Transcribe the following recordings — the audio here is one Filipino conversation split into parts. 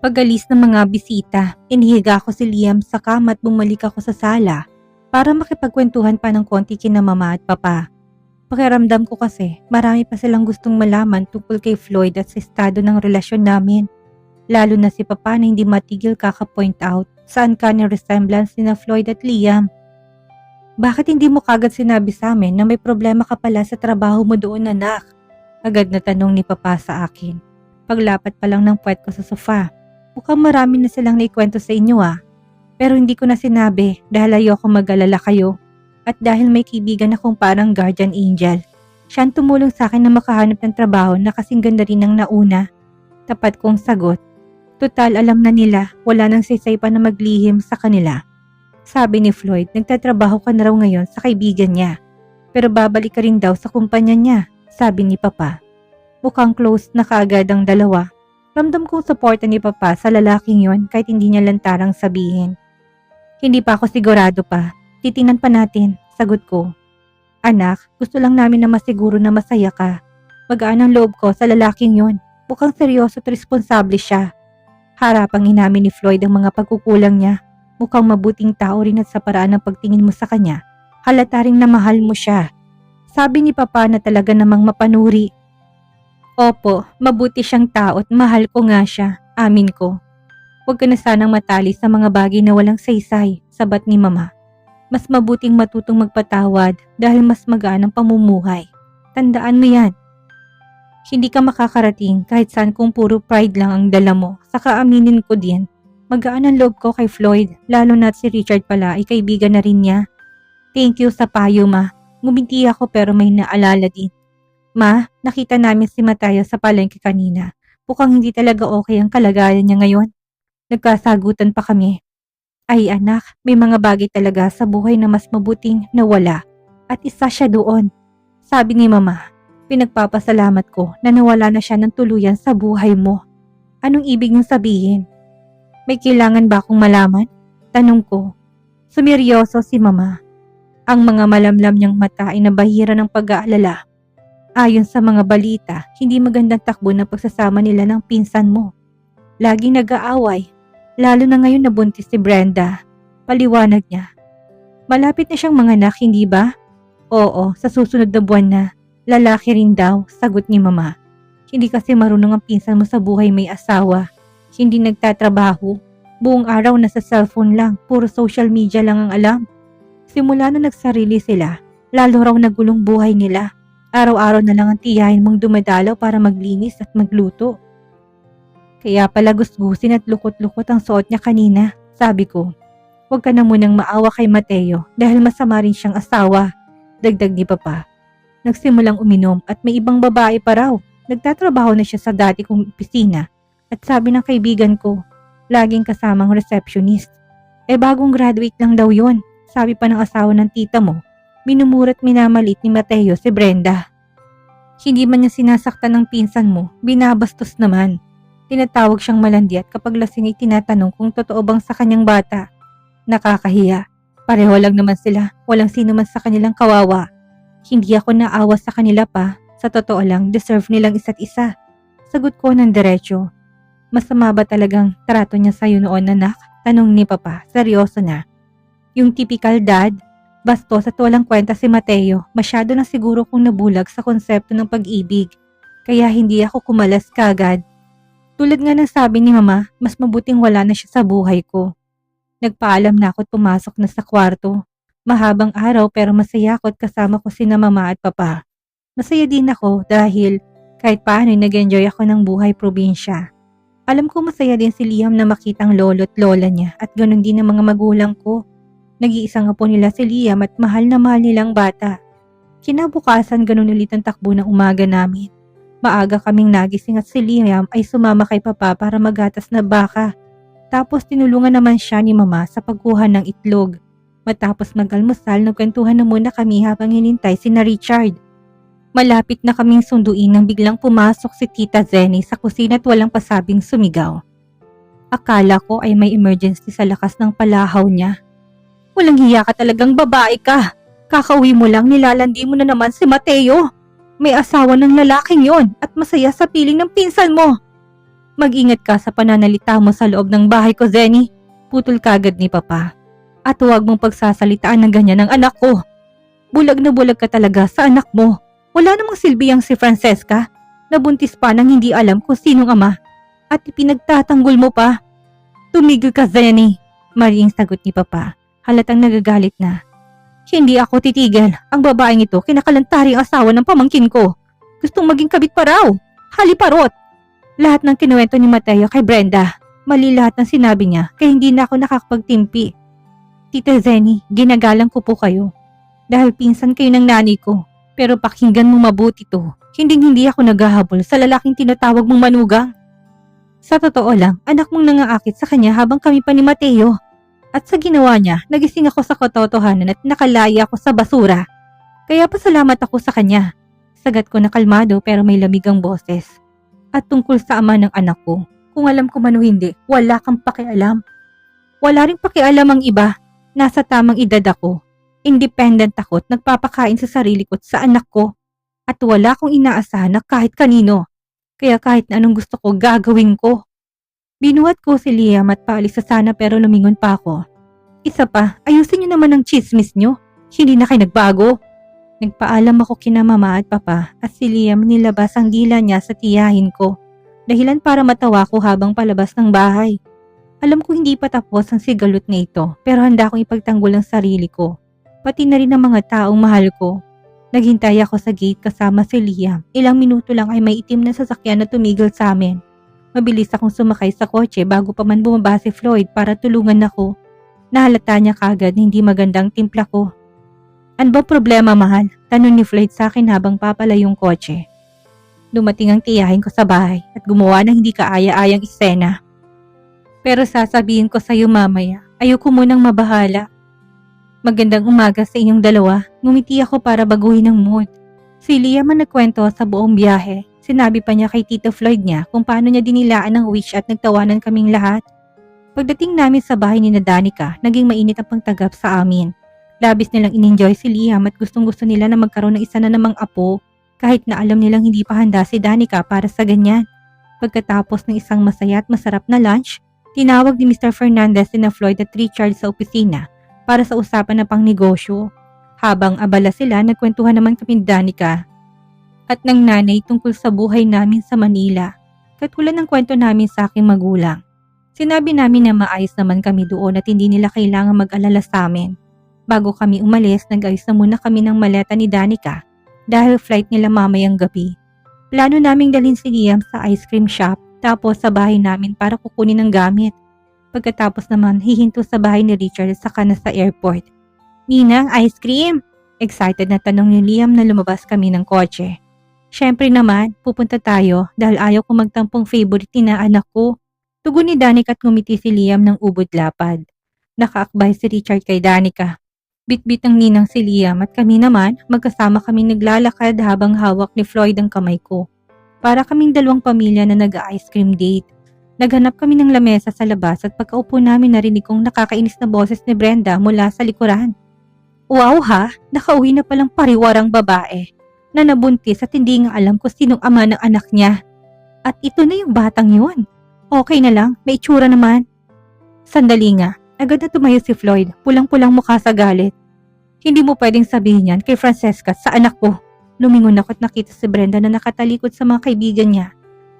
Pag-alis ng mga bisita, inihiga ko si Liam sa kama at bumalik ako sa sala para makipagkwentuhan pa ng konti kina mama at papa. Pakiramdam ko kasi marami pa silang gustong malaman tungkol kay Floyd at sa estado ng relasyon namin. Lalo na si papa na hindi matigil kaka-point out saan ka ng resemblance ni na Floyd at Liam. Bakit hindi mo kagad sinabi sa amin na may problema ka pala sa trabaho mo doon, anak? Agad na tanong ni papa sa akin. Paglapat pa lang ng puwet ko sa sofa. Mukhang marami na silang naikwento sa inyo Pero hindi ko na sinabi dahil ayoko mag-alala kayo. At dahil may kaibigan akong parang guardian angel. Siya ang tumulong sa akin na makahanap ng trabaho na kasing ganda rin ng nauna. Tapat kong sagot. Total alam na nila, wala nang saysay pa na maglihim sa kanila. Sabi ni Floyd, nagtatrabaho ka na raw ngayon sa kaibigan niya. Pero babalik ka rin daw sa kumpanya niya, sabi ni papa. Mukhang close na kaagad ang dalawa. Ramdam kong suporta ni papa sa lalaking yon kahit hindi niya lantarang sabihin. Hindi pa ako sigurado pa. Titingnan pa natin, sagot ko. Anak, gusto lang namin na masiguro na masaya ka. Magaan ang loob ko sa lalaking yon. Mukhang seryoso at responsable siya. Harapang inamin ni Floyd ang mga pagkukulang niya. Mukhang mabuting tao rin at sa paraan ng pagtingin mo sa kanya. Halata ring na mahal mo siya. Sabi ni papa na talaga namang mapanuri. Opo, mabuti siyang tao at mahal ko nga siya, amin ko. Huwag ka na sanang matali sa mga bagay na walang saysay, sabat ni mama. Mas mabuting matutong magpatawad dahil mas magaan ang pamumuhay. Tandaan mo yan. Hindi ka makakarating kahit saan kung puro pride lang ang dala mo. Saka aminin ko din, magaan ang loob ko kay Floyd, lalo na si Richard pala ay kaibigan na rin niya. Thank you sa payo, ma. Ngumiti ako pero may naalala din. Ma, nakita namin si Mateo sa palengke kanina. Mukhang hindi talaga okay ang kalagayan niya ngayon. Nagkasagutan pa kami. Ay anak, may mga bagay talaga sa buhay na mas mabuting nawala. At isa siya doon. Sabi ni mama, pinagpapasalamat ko na nawala na siya ng tuluyan sa buhay mo. Anong ibig niyong sabihin? May kailangan ba akong malaman? Tanong ko. Sumeryoso si mama. Ang mga malamlam niyang mata ay nabahira ng pag-aalala. Ayon sa mga balita, hindi magandang takbo ng pagsasama nila ng pinsan mo. Laging nag-aaway, lalo na ngayon nabuntis si Brenda. Paliwanag niya. Malapit na siyang manganak, hindi ba? Oo, sa susunod na buwan na. Lalaki rin daw, sagot ni mama. Hindi kasi marunong ang pinsan mo sa buhay may asawa. Hindi nagtatrabaho. Buong araw nasa cellphone lang, puro social media lang ang alam. Simula na nagsarili sila, lalo raw nagulong buhay nila. Araw-araw na lang ang tiyahin mong dumadalaw para maglinis at magluto. Kaya pala gusgusin at lukot-lukot ang suot niya kanina, sabi ko. Huwag ka na munang maawa kay Mateo dahil masama rin siyang asawa, dagdag ni papa. Nagsimulang uminom at may ibang babae pa raw. Nagtatrabaho na siya sa dati kong opisina at sabi ng kaibigan ko, laging kasamang receptionist. Bagong graduate lang daw yon, sabi pa ng asawa ng tita mo. Minumurat minamalit ni Mateo si Brenda. Hindi man niya sinasaktan ng pinsan mo, binabastos naman. Tinatawag siyang malandi at kapag lasing ay tinatanong kung totoo bang sa kanyang bata. Nakakahiya. Pareho lang naman sila, walang sino man sa kanilang kawawa. Hindi ako naawa sa kanila pa, sa totoo lang deserve nilang isa't isa. Sagot ko ng diretsyo. Masama ba talagang trato niya sa'yo noon, anak? Tanong ni papa, seryoso na. Yung typical dad? Bastos at walang kwenta si Mateo, masyado na siguro kong nabulag sa konsepto ng pag-ibig. Kaya hindi ako kumalas kagad. Tulad nga ng sabi ni mama, mas mabuting wala na siya sa buhay ko. Nagpaalam na ako at pumasok na sa kwarto. Mahabang araw pero masaya ako at kasama ko sina mama at papa. Masaya din ako dahil kahit paano nag-enjoy ako ng buhay probinsya. Alam ko masaya din si Liam na makitang lolo at lola niya at ganoon din ang mga magulang ko. Nag-iisang apo nila si Liam at mahal na mahal nilang bata. Kinabukasan ganun ulit ang takbo ng umaga namin. Maaga kaming nagising at si Liam ay sumama kay papa para magatas na baka. Tapos tinulungan naman siya ni mama sa pagkuha ng itlog. Matapos mag-almusal, nagkwentuhan na muna kami habang hinintay si na Richard. Malapit na kaming sunduin nang biglang pumasok si Tita Zenny sa kusina at walang pasabing sumigaw. Akala ko ay may emergency sa lakas ng palahaw niya. Walang hiya ka talagang babae ka. Kakauwi mo lang, nilalandi mo na naman si Mateo. May asawa ng lalaking yon at masaya sa piling ng pinsan mo. Mag-ingat ka sa pananalita mo sa loob ng bahay ko, Zenny. Putol kagad ni Papa. At huwag mong pagsasalitaan ng ganyan ng anak ko. Bulag na bulag ka talaga sa anak mo. Wala namang silbi ang si Francesca. Nabuntis pa nang hindi alam kung sinong ama. At ipinagtatanggol mo pa. Tumigil ka, Zenny. Maring sagot ni Papa. Halatang nagagalit na. Hindi ako titigil. Ang babaeng ito kinakalantari ang asawa ng pamangkin ko. Gustong maging kabit pa raw. Haliparot. Lahat ng kinuwento ni Mateo kay Brenda. Mali lahat ng sinabi niya kaya hindi na ako nakakapagtimpi. Tita Zenny, ginagalang ko po kayo. Dahil pinsan kayo ng nanay ko. Pero pakinggan mo mabuti to. Hindi ako naghahabol sa lalaking tinatawag mong manugang. Sa totoo lang, anak mong nangaakit sa kanya habang kami pa ni Mateo. At sa ginawa niya, nagising ako sa katotohanan at nakalaya ako sa basura. Kaya pasalamat ako sa kanya. Sagat ko na kalmado pero may lamig ang boses. At tungkol sa ama ng anak ko, kung alam ko man o hindi, wala kang pakialam. Wala ring pakialam ang iba. Nasa tamang edad ako. Independent ako at nagpapakain sa sarili ko at sa anak ko. At wala akong inaasahan na kahit kanino. Kaya kahit na anong gusto ko, gagawin ko. Binuhat ko si Liam at paalis sa sana pero lumingon pa ako. Isa pa, ayusin niyo naman ang chismis niyo. Hindi na kayo nagbago. Nagpaalam ako kina Mama at Papa at si Liam nilabas ang dila niya sa tiyahin ko. Dahilan para matawa ko habang palabas ng bahay. Alam ko hindi pa tapos ang sigalot na ito pero handa akong ipagtanggol ang sarili ko. Pati na rin ang mga taong mahal ko. Naghintay ako sa gate kasama si Liam. Ilang minuto lang ay may itim na sasakyan na tumigil sa amin. Mabilis akong sumakay sa kotse bago pa man bumaba si Floyd para tulungan ako. Nahalata niya kagad na hindi magandang timpla ko. Ano ba problema, mahal? Tanong ni Floyd sa akin habang papalay yung kotse. Dumating ang tiyahin ko sa bahay at gumawa ng hindi kaaya-ayang eksena. Pero sasabihin ko sa iyo mamaya, ayoko munang mabahala. Magandang umaga sa inyong dalawa. Ngumiti ako para baguhin ang mood. Si Liam ang nagkwento sa buong biyahe. Sinabi pa niya kay Tito Floyd niya kung paano niya dinilaan ang wish at nagtawanan kaming lahat. Pagdating namin sa bahay ni Danica, naging mainit ang pagtagap sa amin. Labis nilang in-enjoy si Liam at gustong-gusto nila na magkaroon ng isa na namang apo kahit na alam nilang hindi pa handa si Danica para sa ganyan. Pagkatapos ng isang masaya at masarap na lunch, tinawag ni Mr. Fernandez na Floyd at Richard sa opisina para sa usapan na pang negosyo. Habang abala sila, nagkwentuhan naman kami ni Danica at ng nanay tungkol sa buhay namin sa Manila. Katulad ng kwento namin sa aking magulang. Sinabi namin na maayos naman kami doon at hindi nila kailangan mag-alala sa amin. Bago kami umalis, nag-ayos na muna kami ng maleta ni Danica dahil flight nila mamayang gabi. Plano naming dalhin si Liam sa ice cream shop tapos sa bahay namin para kukunin ng gamit. Pagkatapos naman, hihinto sa bahay ni Richard at saka na sa airport. Ninang, ice cream? Excited na tanong ni Liam na lumabas kami ng kotse. Syempre naman, pupunta tayo dahil ayaw ko magtampong favorite ni na anak ko. Tugon ni Danica at ngumiti si Liam ng ubod lapad. Nakaakbay si Richard kay Danica. Bit-bit ng ninang si Liam at kami naman, magkasama kaming naglalakad habang hawak ni Floyd ang kamay ko. Para kaming dalawang pamilya na nag-ice cream date. Naghanap kami ng lamesa sa labas at pagkaupo namin narinig kong nakakainis na boses ni Brenda mula sa likuran. Wow ha, nakauwi na palang pariwarang babae na nabuntis at hindi nga alam kung sinong ama ng anak niya. At ito na yung batang yun. Okay na lang, may itsura naman. Sandali nga, agad na tumayo si Floyd, pulang-pulang mukha sa galit. Hindi mo pwedeng sabihin yan kay Francesca sa anak ko. Lumingon ako at nakita si Brenda na nakatalikod sa mga kaibigan niya.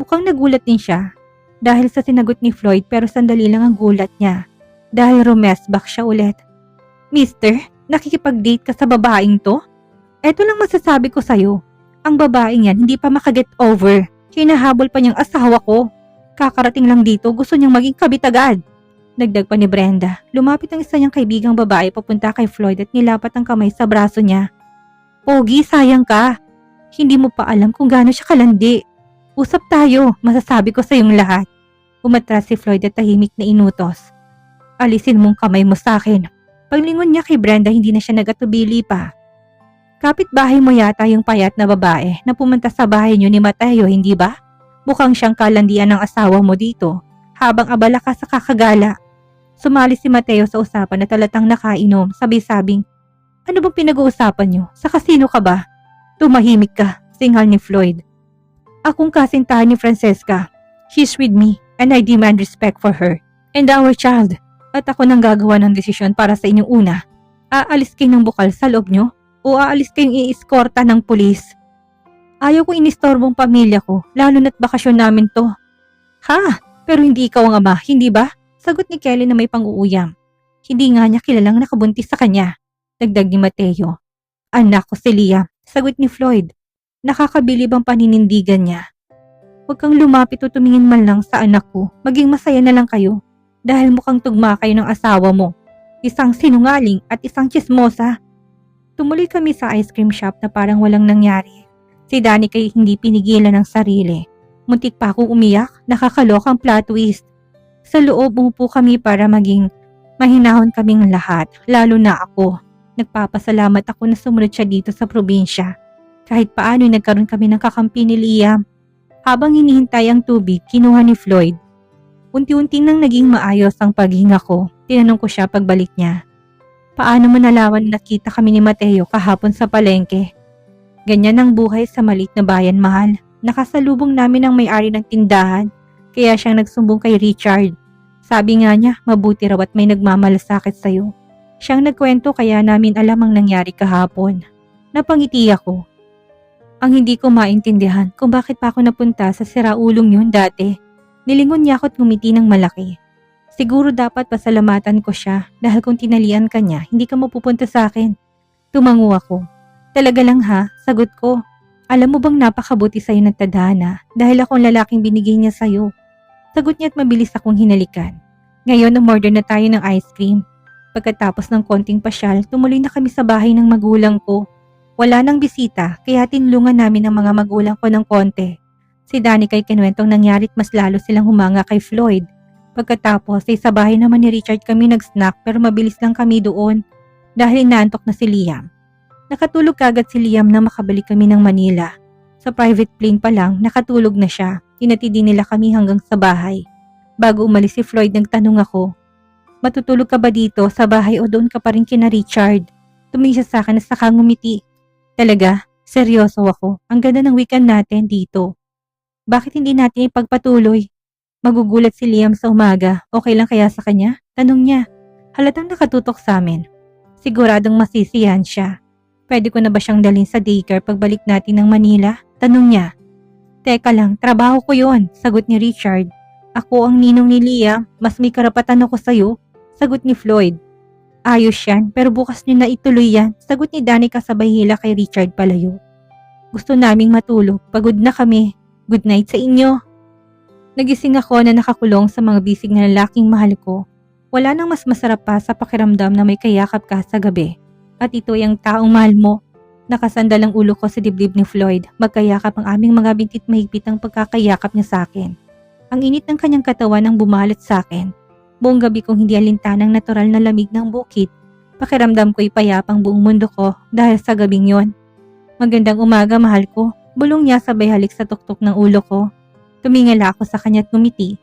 Mukhang nagulat din siya dahil sa sinagot ni Floyd pero sandali lang ang gulat niya dahil rumesbak siya ulit. Mister, nakikipag-date ka sa babaeng to? Eto lang masasabi ko sa'yo. Ang babaeng yan hindi pa makaget over. Hinahabol pa niyang asawa ko. Kakarating lang dito, gusto niyang maging kabit agad. Dagdag pa ni Brenda. Lumapit ang isa niyang kaibigang babae papunta kay Floyd at nilapat ang kamay sa braso niya. Pogi, sayang ka. Hindi mo pa alam kung gaano siya kalandi. Usap tayo, masasabi ko sa iyong lahat. Umatras si Floyd at tahimik na inutos. Alisin mong kamay mo sa akin. Paglingon niya kay Brenda, hindi na siya nagatubili pa. Kapit-bahay mo yata yung payat na babae na pumunta sa bahay niyo ni Mateo, hindi ba? Mukhang siyang kalandian ng asawa mo dito habang abala ka sa kakagala. Sumali si Mateo sa usapan na talatang nakainom, sabi-sabing, ano bang pinag-uusapan niyo? Sa kasino ka ba? Tumahimik ka, singhal ni Floyd. Akong kasintahan ni Francesca. She's with me and I demand respect for her and our child. At ako nang gagawa ng desisyon para sa inyong una. Aalis kayo ng bukal sa loob nyo o aalis kayong iiskorta ng pulis? Ayaw ko inistorbong pamilya ko, lalo na't bakasyon namin to. Ha? Pero hindi ikaw ang ama, hindi ba? Sagot ni Kelly na may pang-uuyam. Hindi nga niya kilalang nakabuntis sa kanya. Dagdag ni Mateo. Anak ko si Liam, sagot ni Floyd. Nakakabilib ang paninindigan niya. Huwag kang lumapit o tumingin man lang sa anak ko. Maging masaya na lang kayo. Dahil mukhang tugma kayo ng asawa mo. Isang sinungaling at isang tsismosa. Tumuloy kami sa ice cream shop na parang walang nangyari. Si Danny kay hindi pinigilan ng sarili. Muntik pa akong umiyak, nakakalokang plot twist. Sa loob umupo kami para maging mahinahon kaming lahat, lalo na ako. Nagpapasalamat ako na sumunod siya dito sa probinsya. Kahit paano nagkaroon kami ng kakampi ni Liam. Habang hinihintay ang tubig, kinuha ni Floyd. Unti-unti nang naging maayos ang paghinga ko. Tinanong ko siya pagbalik niya. Paano mo nalaman na nakita kami ni Mateo kahapon sa palengke? Ganyan ang buhay sa maliit na bayan, mahal. Nakasalubong namin ang may-ari ng tindahan. Kaya siyang nagsumbong kay Richard. Sabi nga niya, mabuti raw at may nagmamalasakit sa'yo. Siyang nagkwento kaya namin alam ang nangyari kahapon. Napangiti ako. Ang hindi ko maintindihan kung bakit pa ako napunta sa siraulong yun dati. Nilingon niya ako at ngumiti ng malaki. Siguro dapat pasalamatan ko siya dahil kung tinalian ka niya, hindi ka mapupunta sa akin. Tumango ako. Talaga lang ha, sagot ko. Alam mo bang napakabuti sa'yo ng tadhana dahil akong lalaking binigay niya sa'yo. Sagot niya at mabilis akong hinalikan. Ngayon umorder na tayo ng ice cream. Pagkatapos ng konting pasyal, tumuloy na kami sa bahay ng magulang ko. Wala nang bisita kaya tinulungan namin ang mga magulang ko ng konti. Si Danny kay kinuwentong nangyarit mas lalo silang humanga kay Floyd. Pagkatapos ay sa bahay naman ni Richard kami nag-snack pero mabilis lang kami doon dahil inaantok na si Liam. Nakatulog kagad si Liam na makabalik kami ng Manila. Sa private plane pa lang nakatulog na siya. Hinatid din nila kami hanggang sa bahay. Bago umalis si Floyd nagtanong ako, matutulog ka ba dito sa bahay o doon ka pa rin kina Richard? Tumingin siya sa akin na saka ngumiti. Talaga? Seryoso ako. Ang ganda ng weekend natin dito. Bakit hindi natin ipagpatuloy? Magugulat si Liam sa umaga. Okay lang kaya sa kanya? Tanong niya. Halatang nakatutok sa amin. Siguradong masisiyahan siya. Pwede ko na ba siyang dalhin sa daycare pagbalik natin ng Manila? Tanong niya. Teka lang, trabaho ko yon, sagot ni Richard. Ako ang ninong ni Liam, mas may karapatan ako sa'yo, sagot ni Floyd. Ayos yan, pero bukas niyo na ituloy yan, sagot ni Danny kasabay hila kay Richard palayo. Gusto naming matulog, pagod na kami. Good night sa inyo. Nagising ako na nakakulong sa mga bisig na lalaking mahal ko. Wala nang mas masarap pa sa pakiramdam na may kayakap ka sa gabi. At ito ay ang taong mahal mo. Nakasandal ang ulo ko sa dibdib ni Floyd. Magkayakap ang aming mga bintit mahigpit ang pagkakayakap niya sa akin. Ang init ng kanyang katawan ang bumalat sa akin. Buong gabi kong hindi alintanang natural na lamig ng bukid. Pakiramdam ko'y payapang buong mundo ko dahil sa gabing yon. Magandang umaga, mahal ko. Bulong niya sabay halik sa tuktok ng ulo ko. Tumingala ako sa kanya at ngumiti.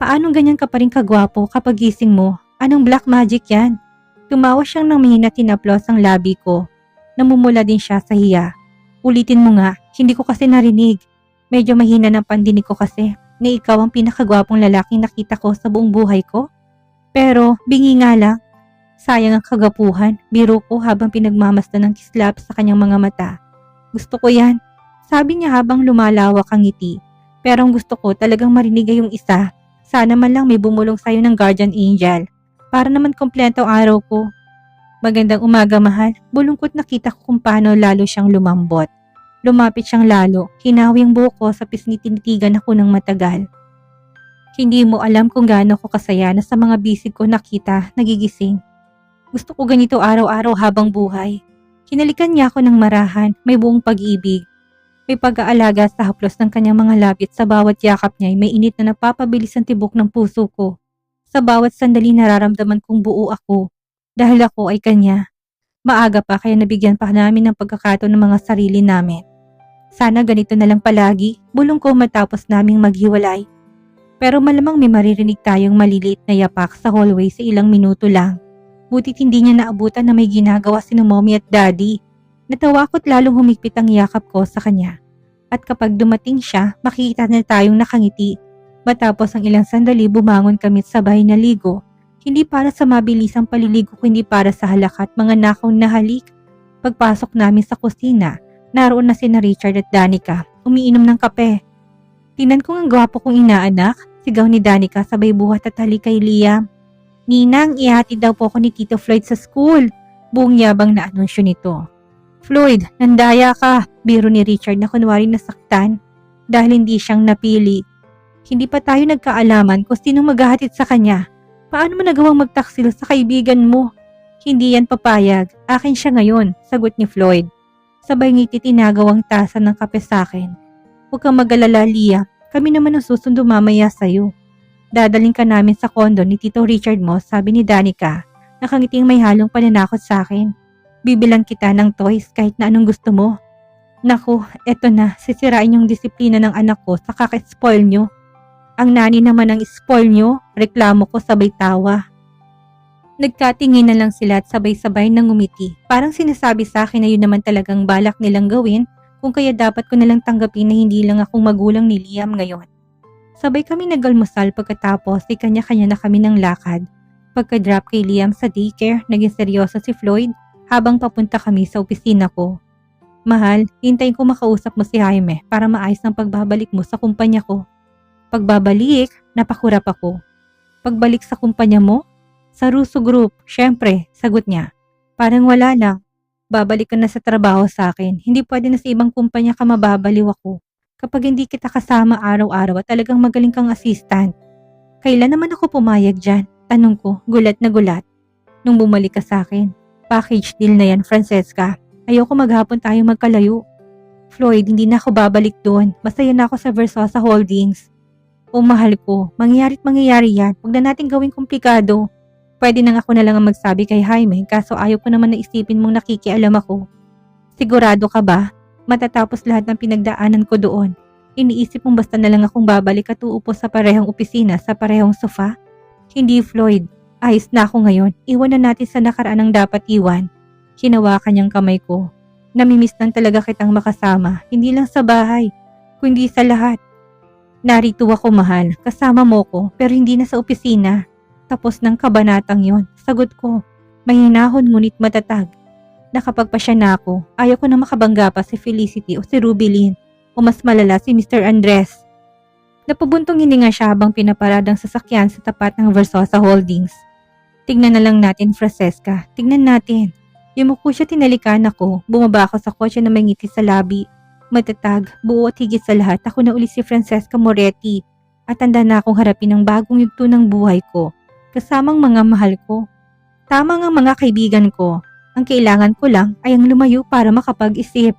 Paanong ganyan ka pa rin kagwapo kapag gising mo? Anong black magic yan? Tumawa siyang nang mahina tinaplos ang labi ko. Namumula din siya sa hiya. Ulitin mo nga, hindi ko kasi narinig. Medyo mahina ng pandinig ko kasi na ikaw ang pinakagwapong lalaking nakita ko sa buong buhay ko. Pero bingi nga lang. Sayang ang kagapuhan, biro ko habang pinagmamasdan ng kislap sa kanyang mga mata. Gusto ko yan. Sabi niya habang lumalawak ang ngiti. Pero ang gusto ko talagang marinig ay yung isa. Sana man lang may bumulong sa'yo ng guardian angel. Para naman kompleto ang araw ko. Magandang umaga, mahal. Bulungkot nakita ko kung paano lalo siyang lumambot. Lumapit siyang lalo. Hinawi ang buhok ko sa pisngi tinitigan ako ng matagal. Hindi mo alam kung gaano ko kasaya na sa mga bisig ko nakita, nagigising. Gusto ko ganito araw-araw habang buhay. Hinalikan niya ako ng marahan, may buong pag-ibig. May pag-aalaga sa haplos ng kanyang mga lapit sa bawat yakap niya ay may init na napapabilis ang tibok ng puso ko. Sa bawat sandali nararamdaman kong buo ako. Dahil ako ay kanya. Maaga pa kaya nabigyan pa namin ng pagkakataon ng mga sarili namin. Sana ganito na lang palagi, bulong ko matapos naming maghiwalay. Pero malamang may maririnig tayong maliliit na yapak sa hallway sa ilang minuto lang. Butit hindi niya naabutan na may ginagawa si mommy at daddy. Natawa ko't lalong humigpit ang yakap ko sa kanya. At kapag dumating siya, makikita na tayong nakangiti. Matapos ang ilang sandali bumangon kami at sabay naligo. Hindi para sa mabilisang paliligo kundi para sa halak at mga nakaw na halik. Pagpasok namin sa kusina, naroon na sina Richard at Danica, umiinom ng kape. Tinan ko ang gwapo kong inaanak, sigaw ni Danica sabay buhat at halik kay Liam. Ninang, ihatid daw po ako ni Tito Floyd sa school. Buong yabang na anunsyo nito. Floyd, nandaya ka, biro ni Richard na kunwari nasaktan dahil hindi siyang napili. Hindi pa tayo nagkaalaman kung sinong maghahatid sa kanya. Paano mo nagawang magtaksil sa kaibigan mo? Hindi yan papayag, akin siya ngayon, sagot ni Floyd. Sabay ngiti tinagaw ang tasa ng kape sa akin. Huwag kang mag-alala, Lia, kami naman ang susundo mamaya sa'yo. Dadaling ka namin sa kondo ni Tito Richard mo, sabi ni Danica. Nakangiting may halong pananakot sa akin. Bibilang kita ng toys kahit na anong gusto mo. Naku, eto na, sisirain yung disiplina ng anak ko sa kaka-spoil nyo. Ang nani naman ang spoil nyo, reklamo ko sabay tawa. Nagkatingin na lang sila at sabay-sabay nang ngumiti. Parang sinasabi sa akin na yun naman talagang balak nilang gawin kung kaya dapat ko nalang tanggapin na hindi lang akong magulang ni Liam ngayon. Sabay kami nag-almusal pagkatapos ay kanya-kanya na kami ng lakad. Pagka-drop kay Liam sa daycare, naging seryoso si Floyd habang papunta kami sa opisina ko. Mahal, hintayin ko makausap mo si Jaime para maayos ang pagbabalik mo sa kumpanya ko. Pagbabalik, napakurap ako. Pagbalik sa kumpanya mo? Sa Russo Group, syempre, sagot niya. Parang wala lang. Babalik ka na sa trabaho sa akin. Hindi pwede na sa ibang kumpanya ka mababaliw ako. Kapag hindi kita kasama araw-araw at talagang magaling kang assistant. Kailan naman ako pumayag dyan? Tanong ko, gulat na gulat. Nung bumalik ka sa akin. Package deal na yan, Francesca. Ayoko maghapon tayo magkalayo. Floyd, hindi na ako babalik doon. Masaya na ako sa Versosa Holdings. O mahal ko, mangyarit mangyayari yan. Huwag na natin gawing komplikado. Pwede nang ako na lang ang magsabi kay Jaime kaso ayaw ko naman na isipin mong nakikialam ako. Sigurado ka ba? Matatapos lahat ng pinagdaanan ko doon. Iniisip mong basta na lang akong babalik at uupo sa parehong opisina sa parehong sofa? Hindi, Floyd. Ayos na ako ngayon. Iwan na natin sa nakaraan ang dapat iwan. Hinawakan niyang kamay ko. Namimiss lang talaga kitang makasama. Hindi lang sa bahay, kundi sa lahat. Narito ako, mahal. Kasama mo ko, pero hindi na sa opisina. Tapos ng kabanatang yon, sagot ko. Mahinahon ngunit matatag. Nakapagpasya na ako. Ayaw ko na makabangga pa si Felicity o si Rubilin o mas malala si Mr. Andres. Napabuntong hininga siya habang pinaparadang sasakyan sa tapat ng Versosa Holdings. Tignan na lang natin, Francesca. Tignan natin. Yumuko siya, tinalikan ako. Bumaba ako sa kotse na may ngiti sa labi. Matatag, buo at higit sa lahat, ako na uli si Francesca Moretti at handa na akong harapin ang bagong yugto ng buhay ko, kasamang mga mahal ko. Tama ang mga kaibigan ko, ang kailangan ko lang ay ang lumayo para makapag-isip.